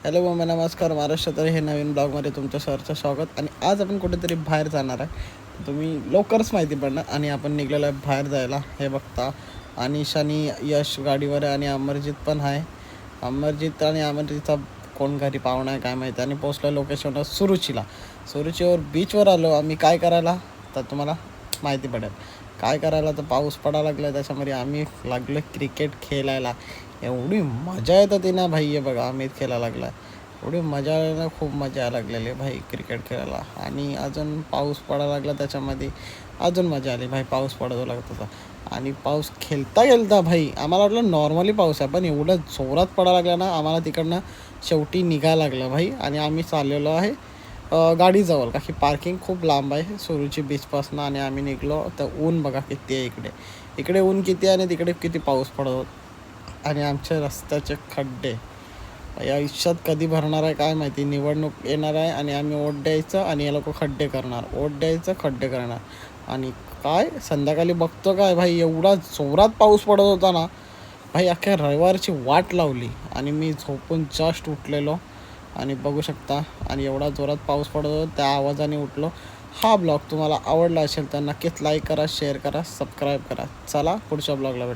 Hello mummy, नमस्कार. महाराष्ट्र तर हे नवीन ब्लॉगमध्ये तुमचं सहर्ष स्वागत. आणि आज आपण कुठेतरी बाहेर जाणार आहे. तुम्ही लवकरच माहिती पडणार. आणि आपण निघलेलो आहे बाहेर जायला. हे बघता अनिश आणि यश गाडीवर आहे आणि अमरजित पण आहे. अमरजित आणि अमरजितचा कोण घरी पाहुणा आहे काय माहिती. आणि पोचलो लोकेशनवर सुरुचीवर बीचवर आलो आम्ही. काय करायला तर तुम्हाला माहिती पडेल काय करायला. तर पाऊस पडायला लागला, त्याच्यामध्ये आम्ही लागलो क्रिकेट खेळायला. एवढी मजा येतं ती ना भाई. हे बघा अमित खेळायला लागला. एवढी मजा आली ना, खूप मजा यायला लागलेली भाई क्रिकेट खेळायला. आणि अजून पाऊस पडायला लागला, त्याच्यामध्ये अजून मजा आली भाई. पाऊस पडायला लागत होता आणि पाऊस खेळता भाई आम्हाला वाटलं नॉर्मली पाऊस आहे, पण एवढं जोरात पडायला लागला ना, आम्हाला तिकडनं शेवटी निघायला लागलं भाई. आणि आम्ही चाललेलो आहे गाडीजवळ, का की पार्किंग खूप लांब आहे सुरूची बीचपासून. आणि आम्ही निघलो तर ऊन बघा किती आहे इकडे ऊन किती आहे आणि तिकडे किती पाऊस पडत होता. आणि आमच्या रस्त्याचे खड्डे या आयुष्यात कधी भरणार आहे काय माहिती. निवडणूक येणार आहे आणि आम्ही वोट द्यायचं आणि हे लोक खड्डे करणार, वोट द्यायचं खड्डे करणार. आणि काय संध्याकाळी बघतो काय भाई, एवढा जोरात पाऊस पडत होता ना भाई, अख्ख्या रविवारची वाट लावली. आणि मी झोपून जस्ट उठलेलो आणि बघू शकता. आणि एवढा जोरात पाऊस पडत होता, त्या आवाजाने उठलो. हा ब्लॉग तुम्हाला आवडला असेल तर नक्कीच लाईक करा, शेअर करा, सबस्क्राईब करा. चला पुढच्या ब्लॉगला भेटू.